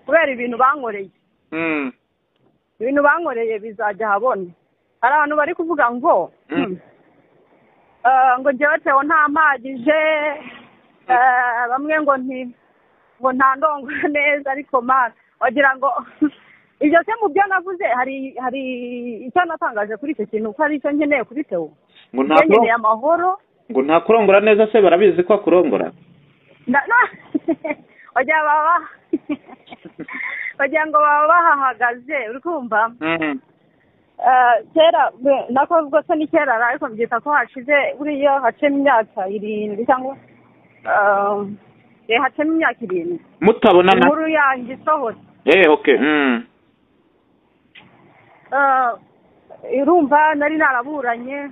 kubera ibintu bankoreye ibintu bankoreye bizajya habona hari abantu bari kuvuga ngo ngo njyewe Theo ntampagije bamwe ngo nta ndongora neza ariko mana wagira ngo ibyo se mu byo navuze hari icyo natangaje kuri icyo kintu ko ari icyo nkeneye kuri Theo ngo nkeneye amahoro ngo nta kurongora neza se barabizi ko akurongora wagira ngo baba bahahagaze uri kumva kera nako ubwo se ni kera ariko mbyita ko hashize buriya hacemo imyaka 7 cyangwa hacemo imyaka 7 mutabonana inkuru yanjye isohotse okay irumva nari naraburanye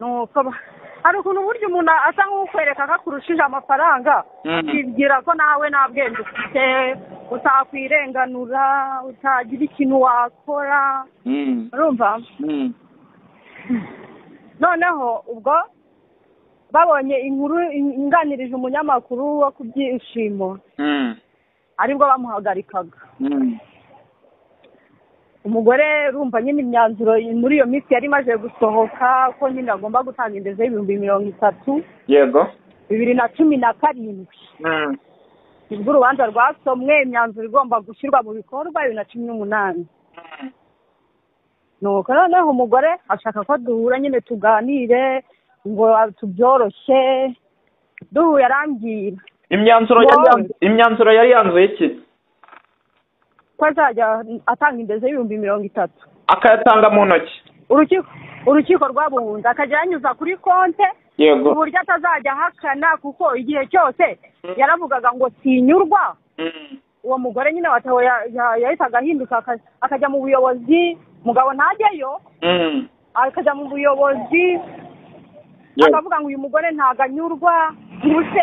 nuko hari ukuntu buryo umuntu asa nk'ukwereka ko akurushije amafaranga akibwira ko nawe nta bwenge ufite utakwirenganura utagira ikintu wakora urumva noneho ubwo babonye inkuru inganirije umunyamakuru wo ku byishimo aribwo bamuhagarikaga umugore rumva nyine imyanzuro muri iyo minsi yari imaze gusohoka ko nyine agomba gutanga indeze $30,000 yego 2017 nibwo urubanza rwasomwe imyanzuro igomba gushyirwa mu bikorwa 2018 nuko noneho umugore ashaka ko duhura nyine tuganire ngo tubyoroshye duhuye arambwira imyanzuro yari yanzuye iki ko azajya atanga indeze $30,000 akayatanga mu ntoki urukiko rwabunze akajya yanyuza kuri konte yego uburyo atazajya ahakana kuko igihe cyose yaravugaga ngo sinyurwa uwo mugore nyine watawe yahitaga ahinduka akajya mu buyobozi mugabo ntajyayo akajya mu buyobozi akavuga ngo uyu mugore ntago anyurwa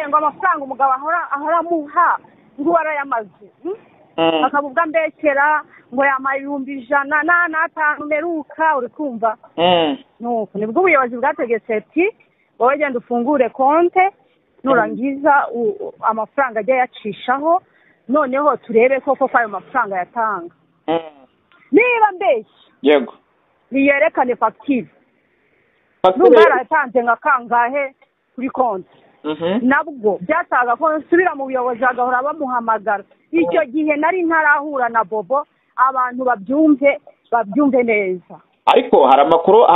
ngo amafaranga umugabo ahora amuha ngo warayamaze akavuga mbekera ngo yamaye $100 meruka uri kumva nuko nibwo ubuyobozi bwategetse ati wowe genda ufungure konte nurangiza amafaranga ajya yacishaho noneho turebe koko ko ayo mafaranga yatanga niba mbeshye yego niyerekane fagitire n'ubu yaratanze nka kangahe kuri konti nabwo byasaga ko nsubira mu buyobozi bagahora bamuhamagara icyo gihe nari ntarahura na Bobo abantu babyumve neza ariko hari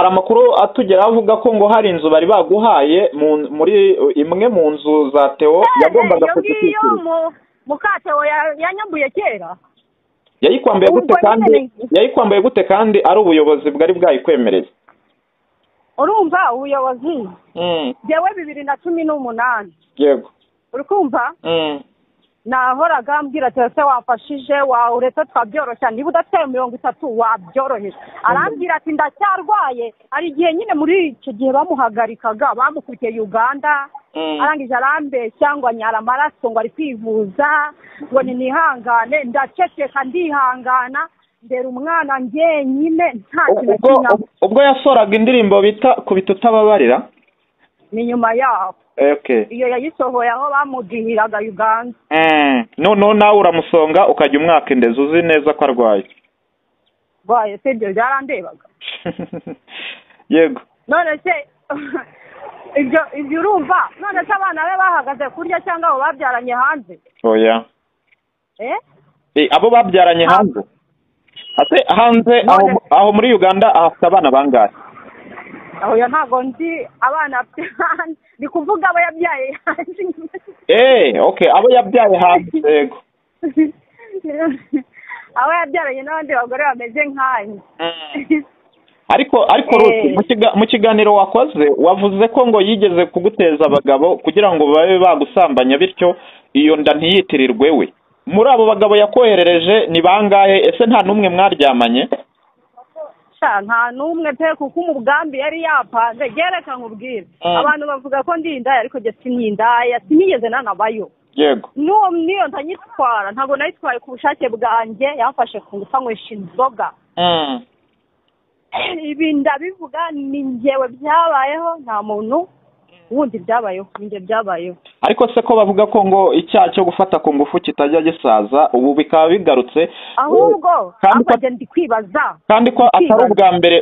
amakuru atugera avuga ko ngo hari inzu bari baguhaye muri imwe mu nzu za Theo yagombaga kuzishyura Mukateo yanyambuye kera yayikwambaye gute kandi ari ubuyobozi bwari bwayikwemereye urumva ubuyobozi jewe 2018 yego uri kumva nahoraga mbwira ati ese wafashije uretse twabyoroshya niba udateye 30 wabyoroheje arambwira ati ndacyarwaye ari igihe nyine muri icyo gihe bamuhagarikaga bamukurikiye Uganda arangije arambeshya ngo anyara amaraso ngo ari kwivuza ngo nihangane ndaceceka ndihangana mbere umwana njyenyine nta kintu kinyama ubwo yasoraga indirimbo bita kubita utababarira ni nyuma yaho okay iyo yayisohoye aho bamudihiraga Uganda no nawe uramusonga ukajya umwaka indeze uzi neza ko arwaye se ibyo byarandebaga yego none se ibyo urumva none se abana be bahagaze kurya cyangwa abo babyaranye hanze oya abo babyaranye hanze hanze aho muri Uganda ahafite abana bangahe oya ntago nzi abana ni kuvuga abo yabyaye hanze okay abo yabyaye hanze yego abo yabyaranye n'abandi bagore bameze nk'ayo ariko mu kiganiro wakoze wavuze ko ngo yigeze kuguteza abagabo kugira ngo babe bagusambanya bityo iyo nda ntiyitirirwe we muri abo bagabo yakoherereje ni bangahe ese nta numwe mwaryamanye nta numwe pe kuko umugambi yari yapanze gereka nkubwire abantu bavuga ko ndi indaya ariko je sinindaya sinigeze nanabayo yego niyo ntanyitwara ntabwo nayitwaye ku bushake bwanjye yamfashe kungufa nywesha inzoga ibi ndabivuga ni njyewe byabayeho nta muntu ubundi byabayeho njye byabayeho. Ariko se ko bavuga ko ngo icyaha cyo gufata ku ngufu kitajya gisaza ubu bikaba bigarutse, ahubwo akajya ndi kwibaza kandi ko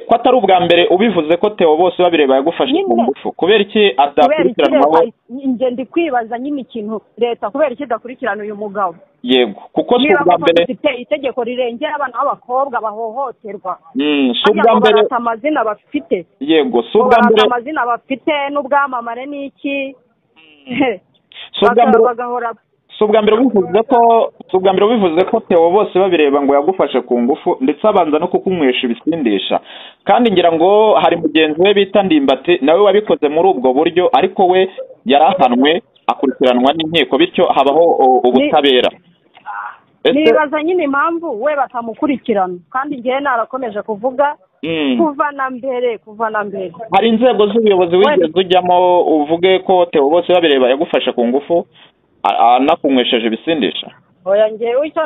atari ubwa mbere ubivuze ko Theo bose babireba yagufashe ku ngufu, kubera iki adakurikiranwaho? Njye ndi kwibaza nyine ikintu leta kubera iki idakurikirana uyu mugabo. Yego, kuko si ubwa mbere itegeko rirengera abana b'abakobwa bahohoterwa. Si ubwa mbere amazina bafite. Yego, si ubwa mbere amazina bafite n'ubwamamare n'iki. Si ubwa mbere bivuze ko Theo bose babireba ngo yagufashe ku ngufu ndetse abanza no kukunywesha ibisindisha, kandi ngira ngo hari mugenzi we bita Ndimbati nawe wabikoze muri ubwo buryo, ariko we yarahanwe akurikiranwa n'inkiko bityo habaho ubutabera. Nibaza nyine impamvu we batamukurikirana, kandi ngewe narakomeje kuvuga kuva na mbere. Hari inzego z'ubuyobozi wigeze ujyamo uvuge ko Theo bose babireba yagufashe ku ngufu anakunywesheje ibisindisha? Oya, ngewe icyo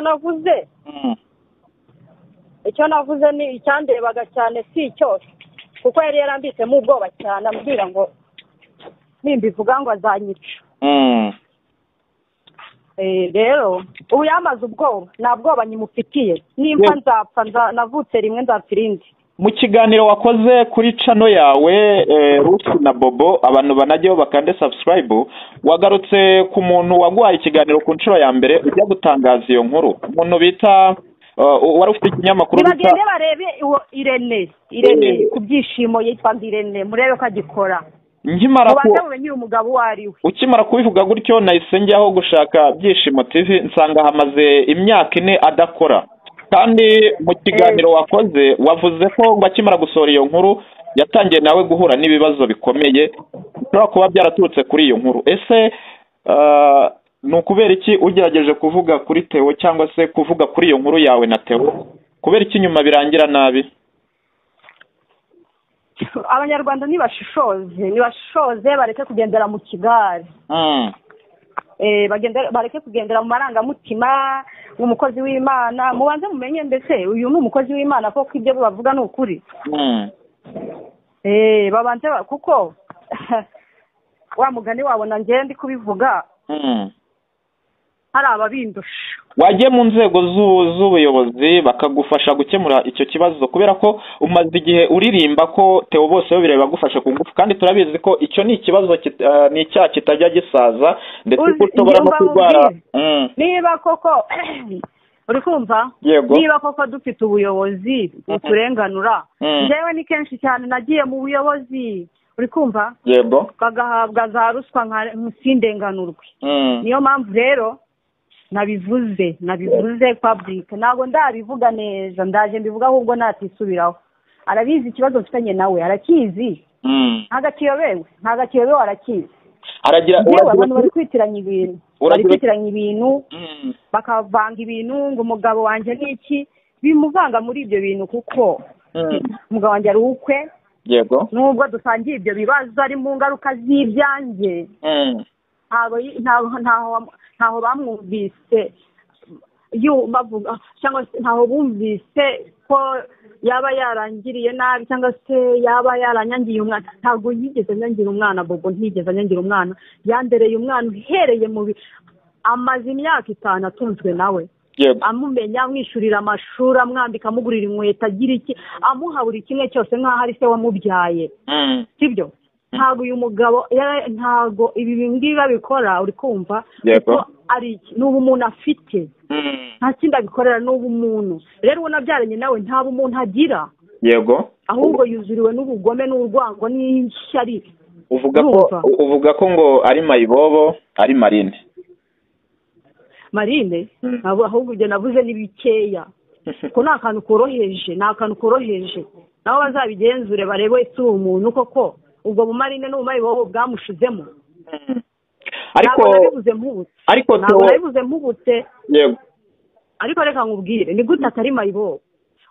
navuze ni icyandebaga cyane si cyose, kuko yari yarambitsemo ubwoba cyane ambwira ngo nimbivuga ngo azanyica. Rero ubu yamaze ubwoba, nta bwoba nyimufitiye, nimba nzapfa navutse rimwe nzapfa irindi. Mu kiganiro wakoze kuri channel yawe Ruth na Bobo, abantu banajyeho bakande subscribe, wagarutse ku muntu waguhaye ikiganiro ku nshuro ya mbere ujya gutangaza iyo nkuru, umuntu bita wari ufite ikinyamakuru bita bagende barebe Irene ku byishimo yitwa Irene, murebe ko agikora. Ukimara kubivuga gutyo nahise njyaho gushaka Byishimo TV, nsanga hamaze imyaka 4 adakora, kandi mu kiganiro wakoze wavuze ko ngo akimara gusohora iyo nkuru yatangiye nawe guhura n'ibibazo bikomeye bishobora kuba byaraturutse kuri iyo nkuru. Ese ni ukubera iki ugerageje kuvuga kuri Theo cyangwa se kuvuga kuri iyo nkuru yawe na Theo, kubera iki nyuma birangira nabi? Abanyarwanda nibashishoze bareke kugendera mu kigari. Bareke kugendera mu marangamutima. Umukozi w'Imana mubanze mumenye mbese uyu ni umukozi w'Imana koko ibyo bavuga ni ukuri. Babanze kuko wa mugani wabona ngiye ndi kubivuga hari ababindusha. Wagiye mu nzego z'ubuyobozi bakagufasha gukemura icyo kibazo, kubera ko umaze igihe uririmba ko Theo bose babireba bagufasha ku ngufu, kandi turabizi ko icyo ni ikibazo ni icyaha kitajya gisaza ndetse ushobora no kurwara. Niba koko uri kumva, niba koko dufite ubuyobozi buturenganura, njyewe ni kenshi cyane nagiye mu buyobozi, uri kumva, yego, bagahabwa za ruswa nsindenganurwe. Niyo mpamvu rero nabivuze public, ntabwo ndabivuga neza, ndaje mbivuga ahubwo natisubiraho. Arabizi ikibazo mfitanye nawe, arakizi. Ntagakiyobewe arakizi. Abantu bari kwitiranya ibintu, bakavanga ibintu ngo umugabo wanjye n'iki, bimuvanga muri ibyo bintu kuko umugabo wanjye ari ukwe. Yego. Nubwo dusangiye ibyo bibazo ari mu ngaruka z'ibyanjye. Ntaho bamwumvise bavuga, cyangwa se ntaho bumvise ko yaba yarangiriye nabi cyangwa se yaba yaranyangiye umwana. Ntabwo yigeze anyangira umwana, Bobo ntigeze anyangira umwana. Yandereye umwana uhereye amaze imyaka 5 atunzwe nawe. Amumenya, amwishyurira amashuri, amwambika, amugurira inkweto, agira iki, amuha buri kimwe cyose nk'aho ari se wamubyaye. Sibyo? Ntabwo uyu mugabo ntabwo ibi ngibi babikora, uri kumva, kuko ari n'ubu umuntu afite, nta kindi abikorera n'ubu umuntu. Rero ubona byaranye nawe nta bumuntu agira. Yego. Ahubwo yuzuriwe n'ubugome n'urwango n'ishyari. Uvuga ko ngo ari Mayibobo, ari Marine, ahubwo ibyo navuze ni bikeya. Ko nta kantu koroheje, nabo bazabigenzure barebe ese umuntu koko ubwo mu Marine no mu Mayibobo bwamushizemo. Ariko nabivuze mpubutse. Yego. Ariko reka nkubwire, ni gute atari Mayibobo?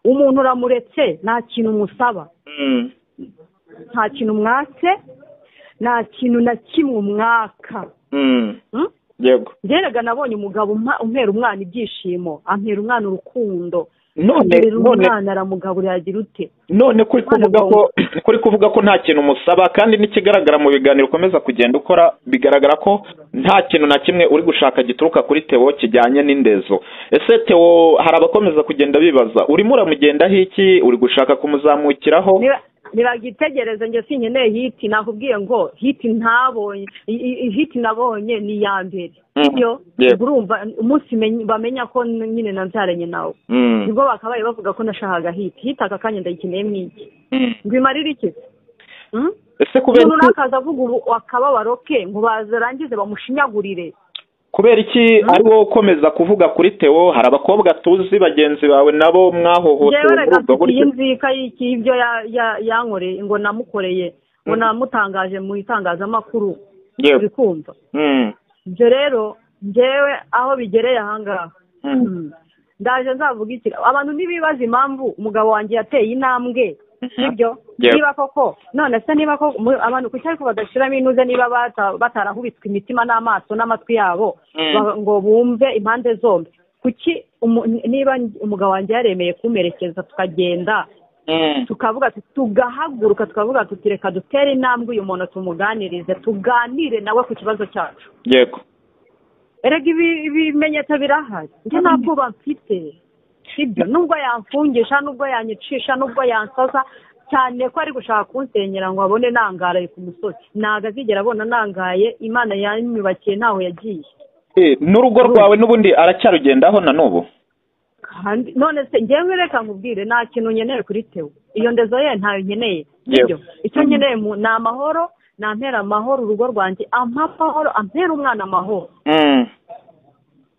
Umuntu uramuretse, nta kintu umusaba, nta kintu mwatse, nta kintu na kimwe umwaka. Yego. Njyeraga nabonye umugabo umpera umwana ibyishimo, ampera umwana urukundo, none umwana aramugaburira agira ute none kuri kuvuga ko nta kintu umusaba kandi n'ikigaragara mu biganiro ukomeza kugenda ukora bigaragara ko nta kintu na kimwe uri gushaka gituruka kuri Theo kijyanye n'indezo. Ese Theo hari abakomeza kugenda bibaza urimo uramugendaho iki, uri gushaka kumuzamukiraho? Nibagitegereze njye sinkeneye hiti, nakubwiye ngo hiti ntabonye, hiti nabonye ni ya mbere ibyo urumva umunsi bamenya ko nyine nabyaranye nawe nibwo bakabaye bavuga ko nashakaga hiti aka kanya ndayikeneye mwiki ngo imarire iki ese kubera umuntu nakaza avuga ubu akababaro ke ngo bazarangize bamushinyagurire kubera iki ari wowe ukomeza kuvuga kuri Theo? Hari abakobwa tuzi bagenzi bawe nabo mwahohotewe ubwo buryo inzika y'ibyo yankoreye ngo namukoreye ngo namutangaje mu itangazamakuru uri kumva ibyo rero njyewe aho bigereye ahangaha ndaje nzavuga iki abantu ntibibaza impamvu umugabo wanjye yateye intambwe sibyo niba koko none se niba ko abantu kuki ariko badashiramo inuze niba batarahubitswe imitima n'amaso n'amatwi yabo ngo bumve impande zombi kuki niba umugabo wanjye yaremeye kumerekeza tukagenda tukavuga tugahaguruka tukavuga tuti reka dutere intambwe uyu muntu tumuganirize tuganire nawe ku kibazo cyacu yego erega ibimenyetso birahari njye ntabwo bamfite sibyo nubwo yamfungisha nubwo yanyicisha nubwo yansaza cyane ko ari gushaka kunsenyera ngo abone nangaraye ku musozi ntago azigera abona nangaye Imana yanyubakiye ntaho yagiye n'urugo rwawe n'ubundi aracyarugendaho na n'ubu none se njyewe reka nkubwire nta kintu nkeneye kuri Theo iyo ndezo ye ntayo nkeneye sibyo icyo nkeneye ni amahoro nampera amahoro urugo rwanjye amahoro ampera umwana amahoro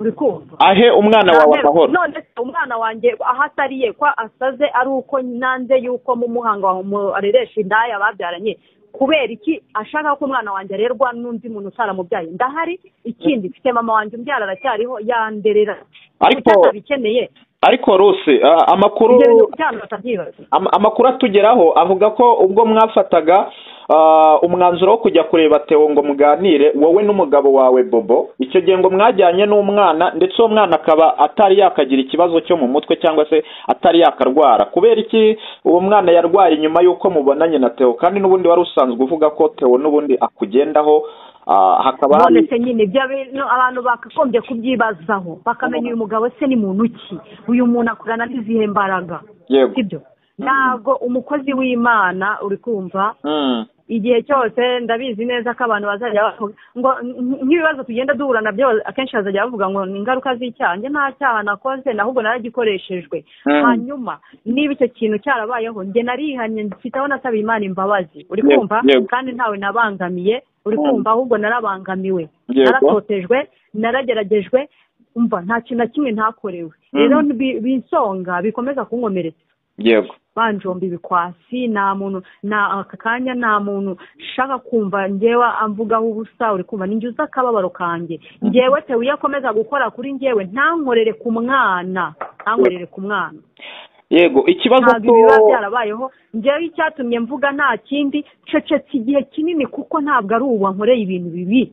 uri kumva ahe umwana wawe amahoro none umwana wanjye aho atariye ko asaze ari uko nanze yuko mu muhanga wa areresha indaya babyaranye kubera iki ashaka ko umwana wanjye arerwa n'undi muntu utaramubyaye ndahari ikindi mfite mama wanjye umbyara aracyariho yanderera ariko Rose amakuru atugeraho avuga ko ubwo mwafataga umwanzuro wo kujya kureba Theo ngo muganire wowe n'umugabo wawe Bobo icyo gihe ngo mwajyanye n'umwana ndetse uwo mwana akaba atari yakagira ikibazo cyo mu mutwe cyangwa se atari yakarwara kubera iki uwo mwana yarwaye nyuma y'uko mubonanye na Theo kandi n'ubundi wari usanzwe uvuga ko Theo n'ubundi akugendaho hakaba none se nyine abantu bakagombye kubyibazaho bakamenya uyu mugabo se ni muntu ki uyu muntu akorana n'izihe mbaraga sibyo ntabwo umukozi w'Imana uri kumva igihe cyose ndabizi neza ko abantu bazajya bavuga ngo nk'ibibazo tugenda duhura nabyo akenshi bazajya bavuga ngo ni ingaruka z'icyaha njye nta cyaha nakoze ahubwo naragikoreshejwe hanyuma niba icyo kintu cyarabayeho njye narihanye mfite aho nasaba Imana imbabazi uri kumva kandi ntawe nabangamiye uri kumva ahubwo narabangamiwe naratotejwe narageragejwe umva nta kintu na kimwe ntakorewe rero bisonga bikomeza kunkomeretsa yego banjomba ibikwasi nta muntu aka kanya nta muntu shaka kumva njyewe amvugaho ubusa uri kumva ninjye uza akababaro kanjye njyewe Theo iyo akomeza gukora kuri njyewe ntankorere ku mwana yego ikibazo ko biba byarabayeho njyewe icyatumye mvuga nta kindi cecetse igihe kinini kuko ntabwo ari ubu nkoreye ibintu bibi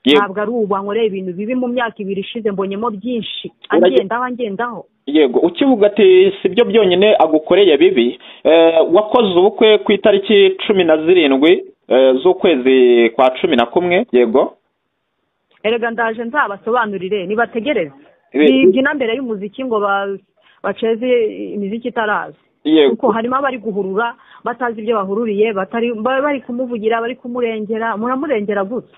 ntabwo ari ubu nkoreye ibintu bibi mu myaka 2 ishize mbonyemo byinshi angendaho yego ukivuga ati sibyo byonyine agukoreye bibi wakoze ubukwe ku itariki 17 z'ukwezi kwa 11 yego erega ndaje nzabasobanurire nibategereze bibyina mbere y'umuziki ngo baceze imiziki itaraza kuko harimo abari guhurura batazi ibyo bahururiye bari kumuvugira bari kumurengera muramurengera gutya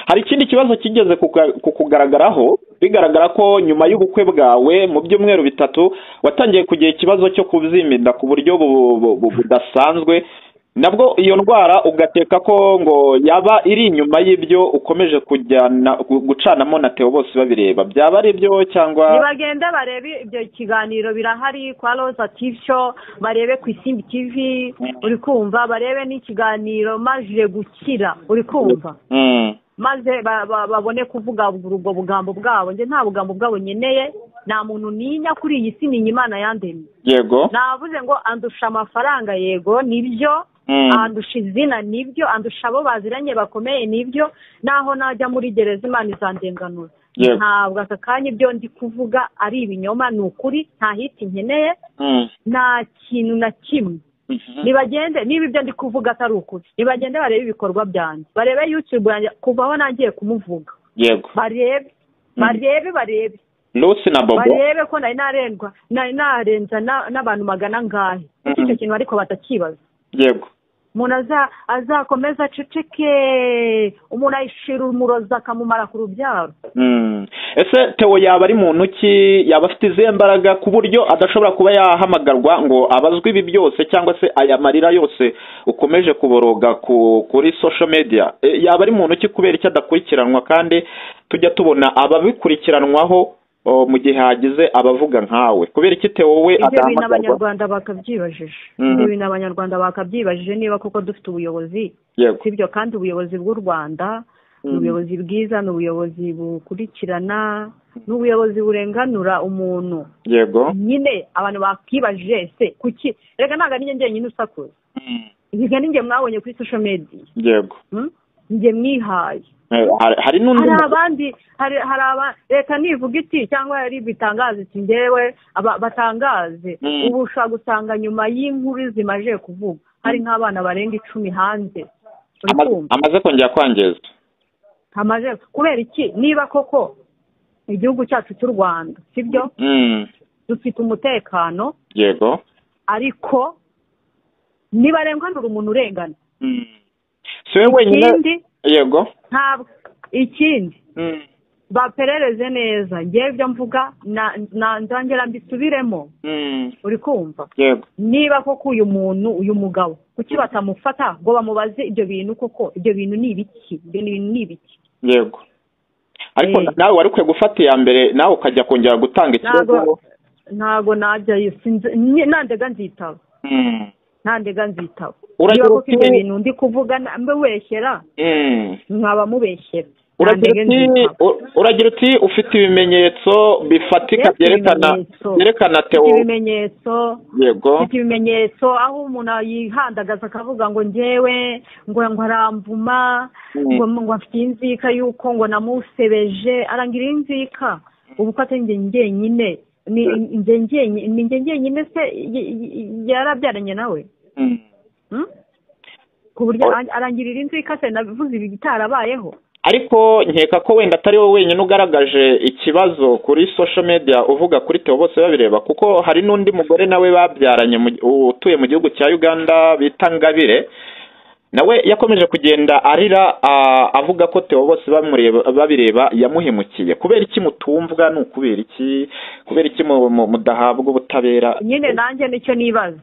hari ikindi kibazo kigeze kukugaragaraho bigaragara ko nyuma y'ubukwe bwawe mu byumweru 3 watangiye kugira ikibazo cyo kubyimida ku buryo budasanzwe nabwo iyo ndwara ugateka ko ngo yaba iri inyuma y'ibyo ukomeje kujyana gucanamo na Theo bose babireba byaba ari byo cyangwa nibagenda barebe ibyo kiganiro birahari kwa Rosa TV show barebe ku Isimbi TV uri kumva barebe n'ikiganiro maje gukira uri kumva maze babone kuvuga ubwo bugambo bwabo nje nta bugambo bwabo nyeneye nta muntu ninya kuri iyi si ni Imana yandemye yego navuze ngo andusha amafaranga yego nibyo andusha izina nibyo andusha abo baziranye bakomeye nibyo naho najya muri gereza Imana izandenganura ntabwo aka kanya ibyo ndi kuvuga ari ibinyoma, ni ukuri nta hiti nkeneye, nta kintu na kimwe. Nibagende niba ibyo ndi kuvuga atari ukuri, nibagende barebe ibikorwa byanjye, barebe YouTube yanjye kuva aho nagiye kumuvuga. Yego, barebe Lucy na Bobo barebe ko nari narenza n'abantu magana ngahe. Icyo kintu ariko batakibaza. Yego, umuntu azakomeza aceceke, umuntu ayishira umuroza akamumara ku rubyaro. Ese Theo yaba ari muntu ki, yaba afite izihe mbaraga ku buryo adashobora kuba yahamagarwa ngo abazwe ibi byose, cyangwa se aya marira yose ukomeje kuboroga kuri social media? Yaba ari muntu ki kubera icyo adakurikiranwa, kandi tujya tubona ababikurikiranwaho mu gihe hagize abavuga nkawe? Kubera iki Theo we adahamagarwa? Ibyo Abanyarwanda bakabyibajije. Ibyo Abanyarwanda bakabyibajije niba koko dufite ubuyobozi. Sibyo, kandi ubuyobozi bw'u Rwanda ni ubuyobozi bwiza, ni ubuyobozi bukurikirana, ni ubuyobozi burenganura umuntu. Yego, nyine abantu bakibajije se kuki, reka ntabwo ari njye nyine usakuza, reka ninjye mwabonye kuri social media. Yego, njye mwihaye. Hari n'undi, hari abandi, reka nivuga iti cyangwa yari bitangaza iti ngewe batangaze. Ubu ushobora gusanga nyuma y'inkuru zimaje kuvuga hari nk'abana barenga 10 hanze amaze kongera kwangiza. Kubera iki? Niba koko igihugu cyacu cy'u Rwanda, sibyo, dufite umutekano. Yego, ariko nibarenganura umuntu urengana. Siwe wenyine. Yego, ntabwo ikindi baperereze neza. Ngewe ibyo mvuga nzongera mbisubiremo. Uri kumva? Yego, niba koko uyu mugabo kuki batamufata ngo bamubaze ibyo bintu, koko ibyo bintu ni ibiki? Yego, ariko nawe wari ukwiye gufata iya mbere, nawe ukajya kongera gutanga ikibazo. Ntago najyayo, nandega nzitaba. Uragira uti ibyo bintu ndi kuvuga mubeshyera, nkaba mubeshyera. Uragira uti ufite ibimenyetso bifatika byerekana Theo. Ibimenyetso. Yego, ufite ibimenyetso aho umuntu yihandagaza akavuga ngo ngewe ngo aramvuma, ngo afite inzika yuko ngo namusebeje, arangira inzika. Ubu ko atari njye nyine, ni njye nyine se yarabyaranye nawe. Ku buryo arangirira inzika se nabivuze ibi bitarabayeho. Ariko nkeka ko wenda atari wowe wenyine ugaragaje ikibazo kuri social media uvuga kuri Theo bose babireba, kuko hari n'undi mugore nawe babyaranye utuye mu gihugu cya Uganda bita Ngabire, nawe yakomeje kugenda arira avuga ko Theo bose babireba yamuhemukiye. Kubera iki mutumvwa? Ni ukubera iki mudahabwa ubutabera? Nyine nanjye nicyo nibaza.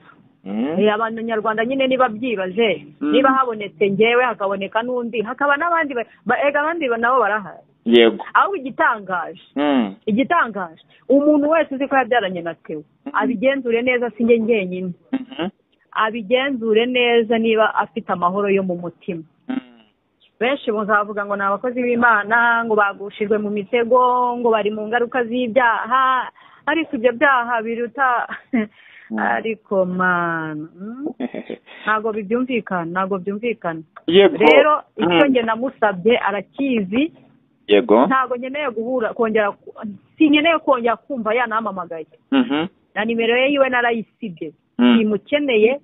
Abantu nyarwanda nyine niba byibaje, niba habonetse ngewe hakaboneka n'undi, hakaba n'abandi abandi nabo barahari. Yego, aho igitangaje umuntu wese uzi ko yabyaranye na Theo abigenzure neza, si njye nyine. Abigenzure neza niba afite amahoro yo mu mutima. Benshi bazavuga ngo ni abakozi b'Imana, ngo bagushijwe mu mitego, ngo bari mu ngaruka z'ibyaha, ariko ibyo byaha biruta ariko mana ntago byumvikana. Rero icyo nge namusabye arakizi. Yego, ntago nkeneye sinkeneye kongera kumva yanamamagaye. Na nimero ye yiwe narayisibye. Simukeneye,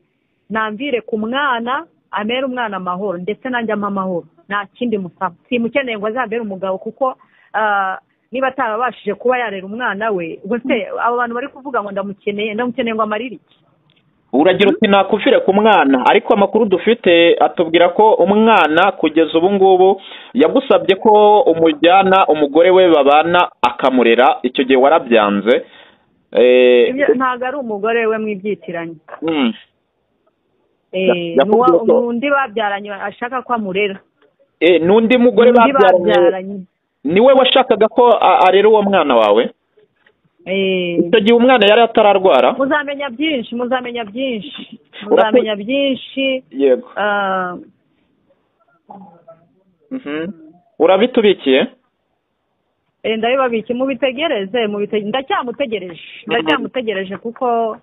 namvire ku mwana, amera umwana amahoro, ndetse nanjye amahoro. Nta kindi musaba. Simukeneye ngo azabere umugabo, kuko niba atarabashije kuba yarera umwana we, ubuse abo bantu bari kuvuga ngo ndamukeneye ngo amarire iki? Uragira uti nakufire ku mwana, ariko amakuru dufite atubwira ko umwana kugeza ubu ngubu yagusabye ko umujyana umugore we babana akamurera. Icyo gihe warabyanze. Ntabwo ari umugore we mwibyitiranye. N'undi babyaranye ashaka ko amurera. N'undi mugore babyaranye niwe washakaga ko arera uwo mwana wawe? Icyo gihe umwana yari atararwara? Muzamenya byinshi. Yego, urabitubikiye? Ndabibabikiye, mubitegereze. Ndacyamutegereje kuko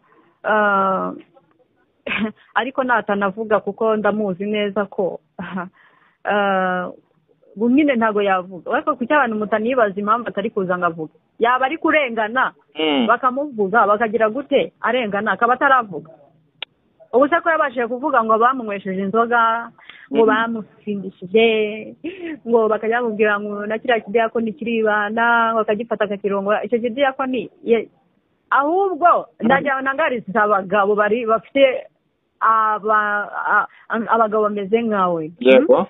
ariko natanavuga kuko ndamuzi neza ko nyine ntabwo yavuga ariko kuki abantu mutanibaza impamvu atari kuza ngo avuge yaba ari kurengana bakamuvuga bakagira gute arengana akaba ataravuga ubu se ko yabashije kuvuga ngo bamunywesheje inzoga ngo bamusindishije ngo bakajya bamubwira ngo na kiriya kidiyakoni kiribana bakagifata akakirongora icyo kidiyakoni ahubwo ndagira ngo ntangarize abagabo bafite abagabo bameze nkawe yego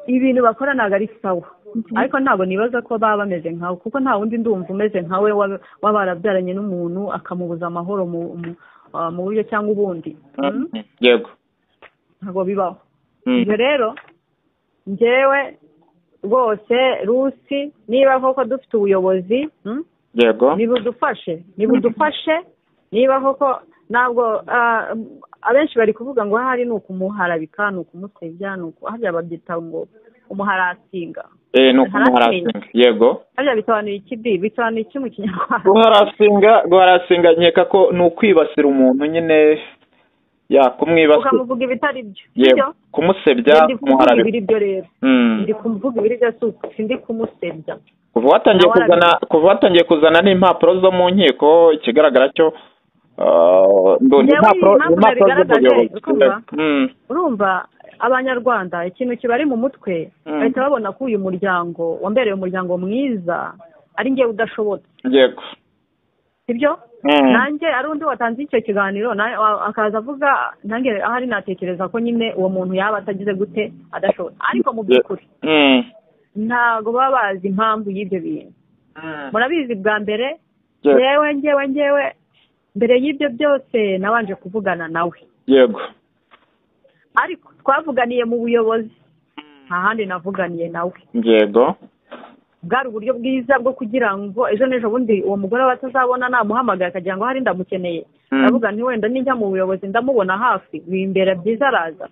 ibintu bakora ntabwo ari sawa ariko ntabwo nibaza ko baba bameze nkawe kuko nta wundi ndumva umeze nkawe waba warabyaranye n'umuntu akamubuza amahoro mu buryo cyangwa ubundi yego ntabwo bibaho ibyo rero njyewe rwose rusi niba koko dufite ubuyobozi yego nibudufashe niba koko ntabwo abenshi bari kuvuga ngo ahari ni ukumuharabika ni ukumusebya harya babyita ngo umuharasinga ni ukumuharasinga yego harya bisobanuye bisobanuye iki mu kinyarwanda guharasinga nkeka ko ni ukwibasira umuntu nyine kumwibasira ukamuvuga ibitari byo yego kumusebya kumuharabika ibyo rero ndi kuvuga ibiri byo sindi kumusebya kuva watangiye kuzana n'impapuro zo mu nkiko ikigaragara cyo impapuro z'ubuyobozi urumva abanyarwanda ikintu kibari mu mutwe bahita babona ko uyu muryango wambereye umuryango mwiza ari njye udashobotse yego sibyo nanjye ari undi watanze icyo kiganiro akaza avuga nanjye ahari natekereza ko nyine uwo muntu yaba atagize gute adashobotse ariko mu by'ukuri ntabwo baba bazi impamvu y'ibyo bintu murabizi bwa mbere ngewe mbere y'ibyo byose nabanje kuvugana nawe yego ariko twavuganiye mu buyobozi nta handi navuganiye nawe yego bwari uburyo bwiza bwo kugira ngo ejo n'ejo bundi uwo mugore we atazabona namuhamagaye akagira ngo hari ndamukeneye ndavuga nti wenda nijya mu buyobozi ndamubona hafi bimbera byiza araza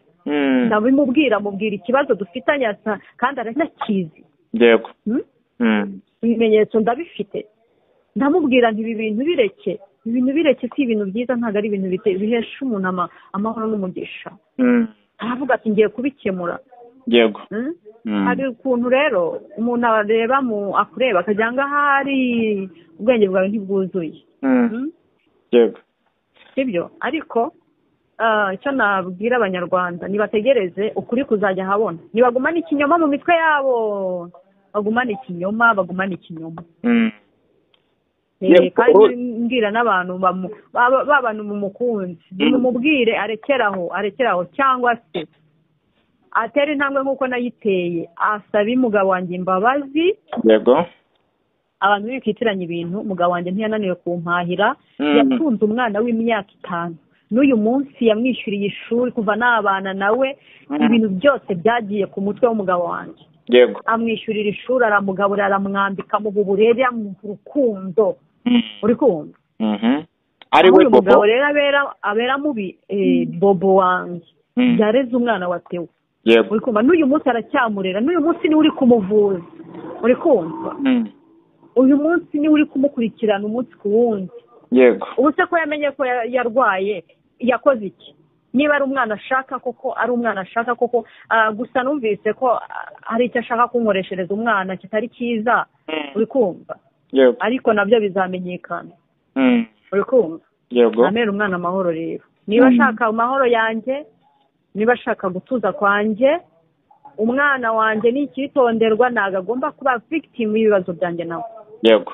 ndabimubwira mubwira ikibazo dufitanye kandi aranakizi yego ibimenyetso ndabifite ndamubwira nti ibi bintu bireke si ibintu byiza ntabwo ari ibintu bihesha umuntu amahoro n'umugisha aravuga ati ngiye kubikemura yego hari ukuntu rero umuntu areba akureba akagira ngo ahari ubwenge bwawe ntibwuzuye yego sibyo ariko icyo nabwira abanyarwanda nibategereze ukuri kuzajya ahabona ntibagumane ikinyoma mu mitwe yabo bagumane ikinyoma kandi mbwira n'abantu b'abantu mumukunzi mumubwire arekeraho cyangwa se atera intambwe nk'uko nayiteye asaba umugabo wanjye imbabazi yego abantu bikitiranya ibintu umugabo wanjye ntiyananiwe kumpahira yatunze umwana w'imyaka 5 n'uyu munsi yamwishyuriye ishuri kuva n'abana nawe ibintu byose byagiye ku mutwe w'umugabo wanjye yego amwishyurira ishuri aramugaburira aramwambika mu burere mu rukundo uri kumva ari we bobo umugabo rero abera mubi bobo wanjye yareze umwana wa Theo yego uri kumva n'uyu munsi aracyamurera n'uyu munsi niwe uri kumuvuza uri kumva uyu munsi niwe uri kumukurikirana umunsi ku wundi yego ubu se ko yamenye ko yarwaye yakoze iki niba ari umwana ashaka koko gusa numvise ko hari icyo ashaka kunkoreshereza umwana kitari cyiza uri kumva ariko nabyo bizamenyekana uri kumva amera umwana amahoro rero niba ashaka amahoro yanjye niba ashaka gutuza kwanjye umwana wanjye ni icyitonderwa ntabwo agomba kuba victim y'ibibazo byanjye nawe yego